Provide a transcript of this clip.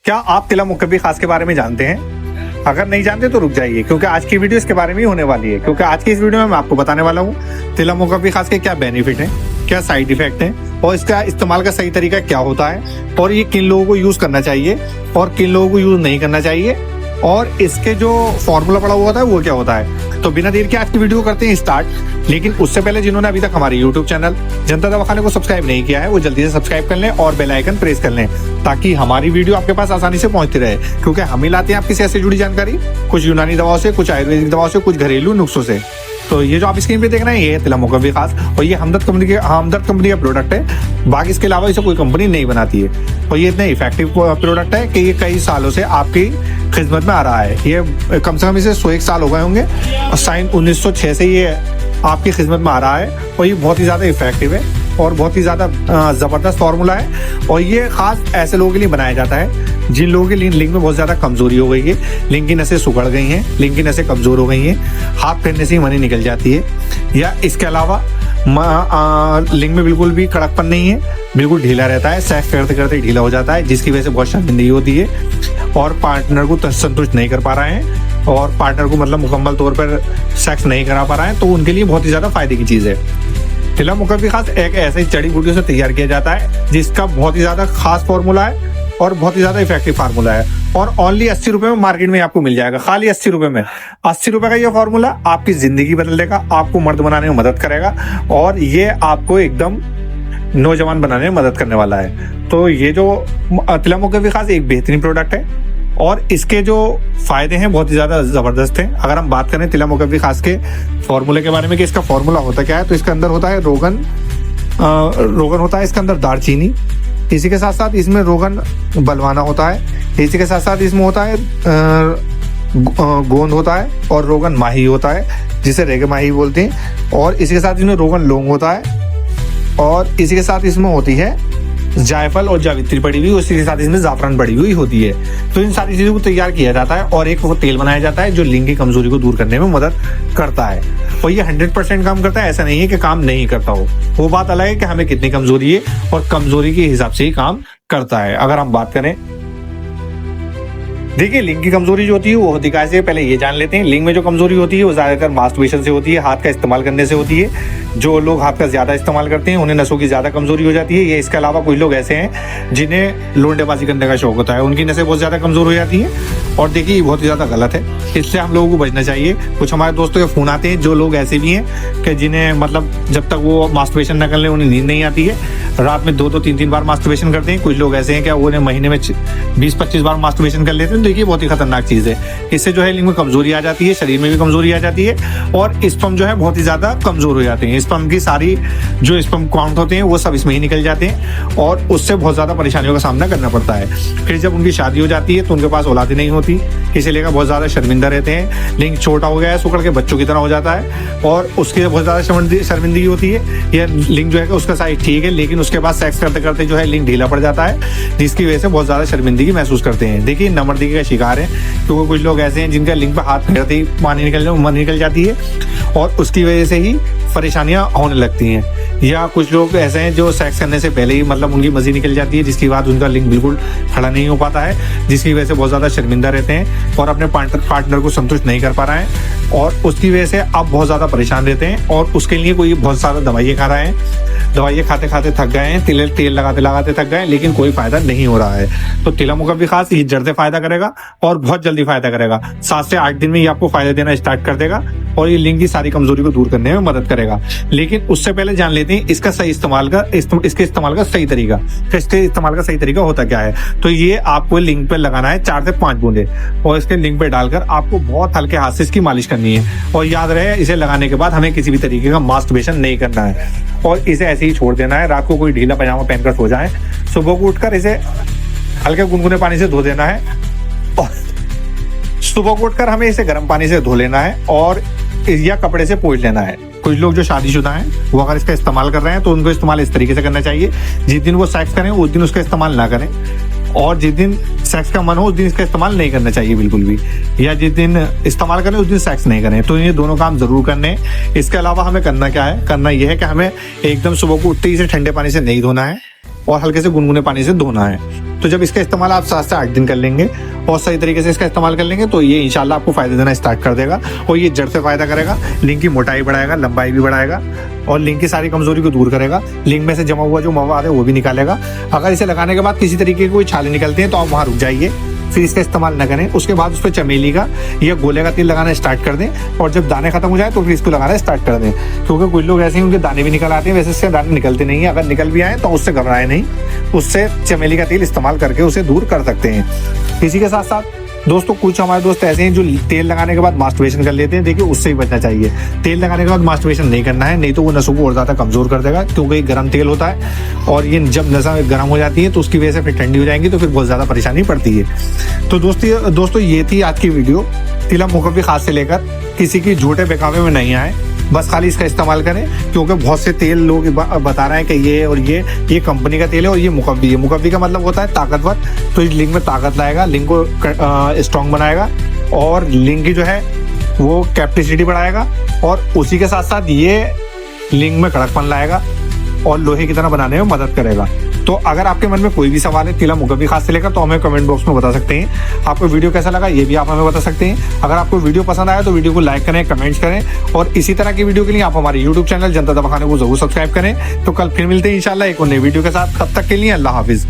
क्या आप तिला मुकब्बी खास के बारे में जानते हैं? अगर नहीं जानते तो रुक जाइए, क्योंकि आज की वीडियो इसके बारे में ही होने वाली है। क्योंकि आज की इस वीडियो में मैं आपको बताने वाला हूँ तिला मुकब्बी खास के क्या बेनिफिट हैं, क्या साइड इफेक्ट हैं और इसका इस्तेमाल का सही तरीका क्या होता है और ये किन लोगों को यूज करना चाहिए और किन लोगों को यूज नहीं करना चाहिए और इसके जो फॉर्मूला पड़ा हुआ होता है वो क्या होता है। तो बिना देर के आज की वीडियो करते हैं स्टार्ट। लेकिन उससे पहले जिन्होंने अभी तक हमारे YouTube चैनल जनता दवाखाने को सब्सक्राइब नहीं किया है वो जल्दी से सब्सक्राइब कर लें और बेल आइकन प्रेस कर लें, ताकि हमारी वीडियो आपके पास आसानी से पहुंचती रहे। क्योंकि हम ही लाते हैं आपकी सेहत से जुड़ी जानकारी, कुछ यूनानी दवाओं से, कुछ आयुर्वेदिक दवाओं से, कुछ घरेलू नुस्खों से। तो ये जो आप स्क्रीन पे देख रहे हैं ये है तिला मुकब्बी खास और ये हमदर्द कंपनी का प्रोडक्ट है। बाकी इसके अलावा इसे कोई कंपनी नहीं बनाती है और ये इतना इफेक्टिव प्रोडक्ट है कि ये कई सालों से आपकी खिदमत में आ रहा है। ये कम से कम इसे 101 साल हो गए होंगे और साइन 1906 से ये आपकी खिदमत में आ रहा है और ये बहुत ही ज़्यादा इफेक्टिव है और बहुत ही ज़्यादा ज़बरदस्त फार्मूला है। और ये खास ऐसे लोगों के लिए बनाया जाता है जिन लोगों की लिंग में बहुत ज़्यादा कमजोरी हो गई है, लिंग की नसें सुगड़ गई हैं, लिंग की नसें कमज़ोर हो गई हैं, हाथ फेरने से ही मनी निकल जाती है, या इसके अलावा लिंग में बिल्कुल भी कड़कपन नहीं है, बिल्कुल ढीला रहता है, सेक्स करते करते ढीला हो जाता है, जिसकी वजह से बहुत शर्मिंदगी होती है और पार्टनर को संतुष्ट नहीं कर पा रहे हैं और पार्टनर को मतलब मुकम्मल तौर पर सेक्स नहीं करा पा रहे हैं, तो उनके लिए बहुत ही ज़्यादा फायदे की चीज़ है। तिला मुकब्बी खास एक ऐसे जड़ी बूटियों से तैयार किया जाता है जिसका बहुत ही ज़्यादा खास फॉर्मूला है और बहुत ही ज़्यादा इफेक्टिव फार्मूला है और ओनली 80 रुपये में मार्केट में आपको मिल जाएगा। खाली 80 रुपये में 80 रुपये का ये फॉर्मूला आपकी ज़िंदगी बदल देगा, आपको मर्द बनाने में मदद करेगा और ये आपको एकदम नौजवान बनाने में मदद करने वाला है। तो ये जो तिला मुकब्बी खास एक बेहतरीन प्रोडक्ट है और इसके जो फायदे हैं बहुत ही ज़्यादा ज़बरदस्त हैं। अगर हम बात करें तिला मुकब्बी खास के फॉर्मूले के बारे में कि इसका फॉर्मूला होता क्या है, तो इसके अंदर होता है रोगन होता है इसके अंदर दालचीनी, इसी के साथ साथ इसमें रोगन बलवाना होता है, इसी के साथ साथ इसमें होता है गोंद होता है और रोगन माही होता है जिसे रेगे माही बोलते हैं, और इसी के साथ इसमें रोगन लौंग होता है और इसी के साथ इसमें होती है जायफल और जावित्री पड़ी हुई, उसी के साथ इसमें जाफरान पड़ी हुई होती है। तो इन सारी चीज़ों को तैयार किया जाता है और एक वो तेल बनाया जाता है जो लिंग की कमजोरी को दूर करने में मदद करता है और ये 100% काम करता है। ऐसा नहीं है कि काम नहीं करता हो, वो बात अलग है कि हमें कितनी कमजोरी है और कमजोरी के हिसाब से ही काम करता है। अगर हम बात करें, देखिए लिंग की कमजोरी जो होती है वो होती कैसे, पहले ये जान लेते हैं। लिंग में जो कमजोरी होती है वो ज्यादातर मास्टरबेशन से होती है, हाथ का इस्तेमाल करने से होती है। जो लोग हाथ का ज्यादा इस्तेमाल करते हैं उन्हें नसों की ज्यादा कमजोरी हो जाती है। ये इसके अलावा कुछ लोग ऐसे हैं जिन्हें लोंडेबाजी करने का शौक होता है, उनकी नसें बहुत ज्यादा कमजोर हो जाती हैं और देखिए ये बहुत ही ज्यादा गलत है, इससे हम लोगों को बचना चाहिए। कुछ हमारे दोस्तों के फोन आते हैं जो लोग ऐसे भी हैं कि जिन्हें मतलब जब तक वो मास्टरबेशन न कर ले उन्हें नींद नहीं आती है, रात में 2-2 3-3 बार मास्टरबेशन करते हैं। कुछ लोग ऐसे हैं क्या उन्हें महीने में 20-25 बार मास्टरबेशन कर लेते हैं। देखिए बहुत ही खतरनाक चीज़ है, इससे जो है लिंग में कमजोरी आ जाती है, शरीर में भी कमजोरी आ जाती है और स्पर्म जो है बहुत ही ज़्यादा कमजोर हो जाते हैं। स्पर्म की सारी जो स्पर्म काउंट होते हैं वो सब इसमें ही निकल जाते हैं और उससे बहुत ज़्यादा परेशानियों का सामना करना पड़ता है। फिर जब उनकी शादी हो जाती है तो उनके पास औलाद नहीं होती, इसे लेकर बहुत ज़्यादा शर्मिंदा रहते हैं। लिंग छोटा हो गया है, सुकड़ के बच्चों की तरह हो जाता है और उसकी बहुत ज़्यादा शर्मिंदगी होती है। यह लिंग जो है उसका साइज ठीक है लेकिन उसके बाद सेक्स करते करते जो है लिंग ढीला पड़ जाता है, जिसकी वजह से बहुत ज़्यादा शर्मिंदगी महसूस करते हैं। देखिए नमर्दगी का शिकार है, क्योंकि कुछ लोग ऐसे हैं जिनका लिंग पर हाथ फेरते ही पानी निकल जाती है और उसकी वजह से ही परेशानियां होने लगती हैं। या कुछ लोग ऐसे हैं जो सेक्स करने से पहले ही मतलब उनकी मर्जी निकल जाती है, जिसकी बाद उनका लिंग बिल्कुल खड़ा नहीं हो पाता है, जिसकी वजह से बहुत ज़्यादा शर्मिंदा रहते हैं और अपने पार्टनर को संतुष्ट नहीं कर पा रहे हैं और उसकी वजह से अब बहुत ज़्यादा परेशान रहते हैं और उसके लिए कोई बहुत सारा दवाइयाँ खा रहे हैं, दवाइयाँ खाते खाते थक गए हैं, तेल लगाते थक गए, लेकिन कोई फायदा नहीं हो रहा है। तो तिला मुकब्बी खास ये जड़ से फायदा करेगा और बहुत जल्दी फायदा करेगा। 7 से 8 दिन में ये आपको फायदा देना स्टार्ट कर देगा और ये लिंग की सारी कमजोरी को दूर करने में मदद करेगा। लेकिन उससे पहले जान लेते हैं इसका सही इस्तेमाल का इसके इस्तेमाल का सही तरीका। तो इसके इस्तेमाल का सही तरीका होता क्या है, तो ये आपको लिंग पे लगाना है 4 से 5 बूंदे और इसके लिंग पे डालकर आपको बहुत हल्के हाथ से इसकी मालिश करनी है और याद रहे इसे लगाने के बाद हमें किसी भी तरीके का मास्टरबेशन नहीं करना है और इसे ऐसे ही छोड़ देना है। रात को कोई ढीला पजामा पहनकर सो जाए, सुबह को उठकर इसे हल्के गुनगुने पानी से धो देना है और सुबह को उठकर हमें इसे गर्म पानी से धो लेना है और या कपड़े से पोंछ लेना है। कुछ लोग जो शादीशुदा हैं वो अगर इसका इस्तेमाल कर रहे हैं तो उनको इस्तेमाल इस तरीके से करना चाहिए, जिस दिन वो सेक्स करें उस दिन उसका इस्तेमाल ना करें और जिस दिन सेक्स का मन हो उस दिन इसका इस्तेमाल नहीं करना चाहिए बिल्कुल भी, या जिस दिन इस्तेमाल करें उस दिन सेक्स नहीं करें। तो ये दोनों काम जरूर करने हैं। इसके अलावा हमें करना क्या है, करना यह है कि हमें एकदम सुबह को उठते ही से ठंडे पानी से नहीं धोना है और हल्के से गुनगुने पानी से धोना है। तो जब इसका इस्तेमाल आप 7 से 8 दिन कर लेंगे और सही तरीके से इसका इस्तेमाल कर लेंगे तो ये इंशाल्लाह आपको फायदे देना स्टार्ट कर देगा और ये जड़ से फायदा करेगा। लिंग की मोटाई बढ़ाएगा, लंबाई भी बढ़ाएगा और लिंग की सारी कमजोरी को दूर करेगा। लिंग में से जमा हुआ जो मवाद है वो भी निकालेगा। अगर इसे लगाने के बाद किसी तरीके की कोई छाले निकलते हैं तो आप वहाँ रुक जाइए, फिर इसका इस्तेमाल न करें। उसके बाद उस पर चमेली का या गोले का तेल लगाना स्टार्ट कर दें और जब दाने खत्म हो जाए तो फिर इसको लगाना स्टार्ट कर दें, क्योंकि कुछ लोग ऐसे हैं उनके दाने भी निकल आते हैं, वैसे इससे दाने निकलते नहीं है। अगर निकल भी आए तो उससे घबराए नहीं, उससे चमेली का तेल इस्तेमाल करके उसे दूर कर सकते हैं। इसी के साथ साथ दोस्तों कुछ हमारे दोस्त ऐसे हैं जो तेल लगाने के बाद मास्टरबेशन कर लेते हैं। देखिए उससे ही बचना चाहिए। तेल लगाने के बाद मास्टरबेशन नहीं करना है, नहीं तो वो नसों को और ज़्यादा कमज़ोर कर देगा, क्योंकि गर्म तेल होता है और ये जब नसा गर्म हो जाती है तो उसकी वजह से फिर ठंडी हो जाएंगी तो फिर बहुत ज़्यादा परेशानी पड़ती है। तो दोस्तों ये थी आज की वीडियो। तिला मुकव्वी खास से लेकर किसी की झूठे बहकावे में नहीं आए, बस खाली इसका इस्तेमाल करें, क्योंकि बहुत से तेल लोग बता रहे हैं कि ये और ये कंपनी का तेल है और ये मुकव्वी है। मुकव्वी का मतलब होता है ताकतवर, तो इस लिंग में ताकत लाएगा, लिंग को स्ट्रॉन्ग बनाएगा और लिंग की जो है वो कैपेसिटी बढ़ाएगा और उसी के साथ साथ ये लिंग में कड़कपन लाएगा और लोहे की तरह बनाने में मदद करेगा। तो अगर आपके मन में कोई भी सवाल है तिला मुकव्वी खास से लेकर तो हमें कमेंट बॉक्स में बता सकते हैं। आपको वीडियो कैसा लगा ये भी आप हमें बता सकते हैं। अगर आपको वीडियो पसंद आया तो वीडियो को लाइक करें, कमेंट्स करें और इसी तरह की वीडियो के लिए आप हमारे यूट्यूब चैनल जनता दवाखाने को जरूर सब्सक्राइब करें। तो कल फिर मिलते हैं इंशाल्लाह एक और नई वीडियो के साथ। तब तक के लिए अल्लाह हाफिज।